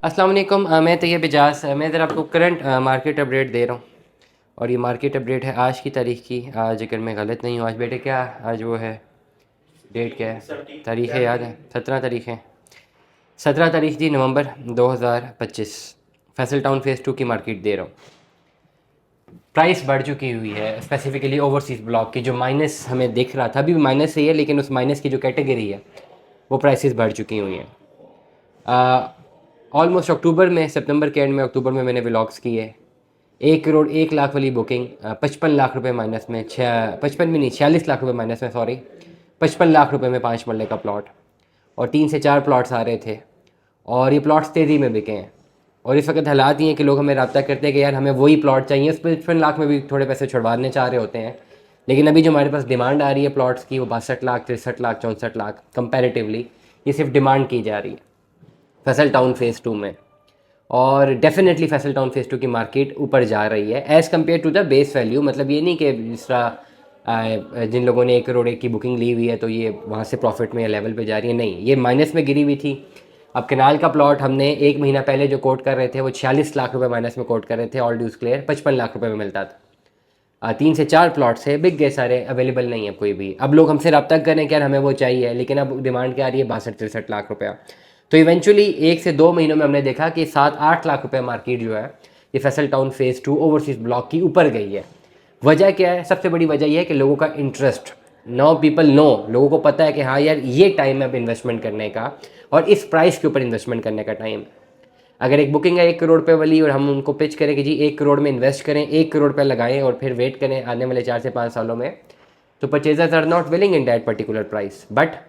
अस्सलाम वालेकुम। मैं तैयब एजाज। मैं ज़रा आपको करंट मार्केट अपडेट दे रहा हूँ और ये मार्केट अपडेट है आज की तारीख की। आज अगर मैं गलत नहीं हूँ, आज बेटे क्या आज वो है, डेट क्या है, तारीखें याद है? 17 तारीख है, 17 तारीख थी नवंबर 2025। फैसल टाउन फेज़ 2 की मार्केट दे रहा हूँ। प्राइस बढ़ चुकी हुई है, स्पेसिफिकली ओवरसीज़ ब्लॉक की। जो माइनस हमें दिख रहा था अभी भी माइनस ही है, लेकिन उस माइनस की जो कैटेगरी है वो प्राइसेस बढ़ चुकी हुई हैं। ऑलमोस्ट अक्टूबर में, सितंबर के एंड में अक्टूबर में मैंने व्लॉग्स किए। 1 करोड़ 1 लाख वाली बुकिंग 55 लाख रुपए माइनस में, 55 भी नहीं, 46 लाख रुपए माइनस में, सॉरी, 55 लाख रुपए में 5 मरले का प्लॉट, और 3 से 4 प्लॉट्स आ रहे थे और ये प्लॉट्स तेज़ी में बिके हैं। और इस वक्त हालात ये हैं कि लोग हमें रब्ता करते हैं कि यार हमें वही प्लॉट चाहिए। उस 55 लाख में भी थोड़े पैसे छुड़वाने चाह रहे होते हैं, लेकिन अभी जो हमारे पास डिमांड आ रही है प्लॉट्स की वो 62 लाख, 63 लाख, 64 लाख कंपैरेटिवली ये सिर्फ डिमांड की जा रही है फैसल टाउन फेज़ 2 में। और डेफिनेटली फैसल टाउन फेज़ 2 की मार्केट ऊपर जा रही है as compare to the base value. मतलब ये नहीं कि जिस तरह जिन लोगों ने 1 करोड़ 1 की बुकिंग ली हुई है तो ये वहाँ से प्रॉफिट में या लेवल पे जा रही है, नहीं, ये माइनस में गिरी हुई थी। अब कनाल का प्लॉट हमने 1 महीना पहले जो कोट कर रहे थे वो 46 लाख रुपए माइनस में कोट कर रहे थे, ऑल ड्यूज क्लियर 55 लाख रुपए में मिलता था। 3 से 4 प्लॉट से बिक गए सारे, अवेलेबल नहीं है कोई भी। अब लोग हमसे रब्ता करें कि यार हमें वो चाहिए, लेकिन अब डिमांड क्या आ रही है, 62 63 लाख रुपया। तो इवेंचुअली 1 से 2 महीनों में हमने देखा कि 7 8 लाख रुपए मार्केट जो है ये Faisal town phase 2 overseas block की ऊपर गई है। वजह क्या है? सबसे बड़ी वजह यह है कि लोगों का इंटरेस्ट, नो पीपल नो, लोगों को पता है कि हाँ यार ये टाइम है अब इन्वेस्टमेंट करने का और इस प्राइस के ऊपर इन्वेस्टमेंट करने का टाइम है। अगर एक बुकिंग है 1 करोड़ रुपये वाली और हम उनको पिच करें कि जी 1 करोड़ में इन्वेस्ट करें, 1 करोड़ रुपये लगाएं और फिर वेट करें आने वाले 4 से 5 सालों में, तो purchasers are not willing in that particular price. But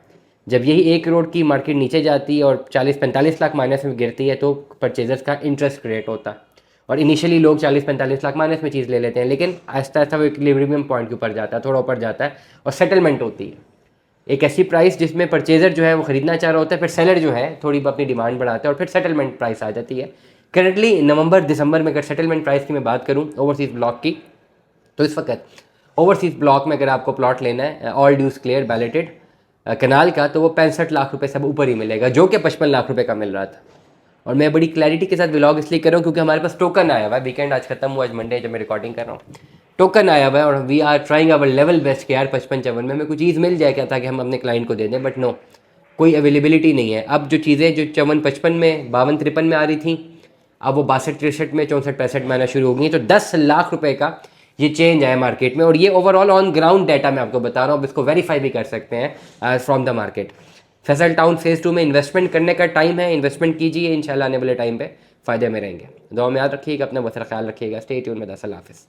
जब यही 1 करोड़ की मार्केट नीचे जाती है और 40 45 लाख माइनस में गिरती है तो परचेजर्स का इंटरेस्ट क्रिएट होता है और इनिशियली लोग 40 45 लाख माइनस में चीज़ ले लेते हैं, लेकिन आहिस्ता आहिस्ता वो इक्विलिब्रियम पॉइंट के ऊपर जाता है, थोड़ा ऊपर जाता है और सेटलमेंट होती है एक ऐसी प्राइस जिसमें परचेजर जो है वो ख़रीदना चाह रहा होता है, फिर सेलर जो है थोड़ी अपनी डिमांड बढ़ाता है और फिर सेटलमेंट प्राइस आ जाती है। करंटली नवंबर दिसंबर में अगर सेटलमेंट प्राइस की मैं बात करूँ ओवरसीज़ ब्लॉक की, तो इस वक्त ओवरसीज़ ब्लॉक में अगर आपको प्लॉट लेना है ऑल ड्यूज क्लियर बैलेटेड कनाल का, तो वो 65 लाख रुपए सब ऊपर ही मिलेगा, जो कि 55 लाख रुपए का मिल रहा था। और मैं बड़ी क्लैरिटी के साथ व्लॉग इसलिए कर रहा हूँ क्योंकि हमारे पास टोकन आया हुआ है। वीकेंड आज खत्म हुआ, आज मंडे जब मैं रिकॉर्डिंग कर रहा हूँ, टोकन आया हुआ है और we are trying our level best कि यार 55 54 में हमें कोई चीज़ मिल जाए क्या, ताकि हम अपने क्लाइंट को दे दें, बट नो, कोई अवेलेबिलिटी नहीं है। अब जो चीज़ें जो 54 55 में, 52 53 में आ रही थी, अब वो 62 63 में, 64 65 में आना शुरू हो गई। तो 10 लाख रुपए का ये चेंज आया मार्केट में और ये ओवरऑल ऑन ग्राउंड डाटा मैं आपको बता रहा हूँ, अब इसको वेरीफाई भी कर सकते हैं from the market. Faisal town phase 2 में इन्वेस्टमेंट करने का टाइम है, इन्वेस्टमेंट कीजिए, इंशाल्लाह आने वाले टाइम पे फ़ायदे में रहेंगे। दुआ में याद रखिएगा, अपना बहुत सारा ख्याल रखिएगा। स्टे ट्यून में। अल्लाह हाफ़िज़।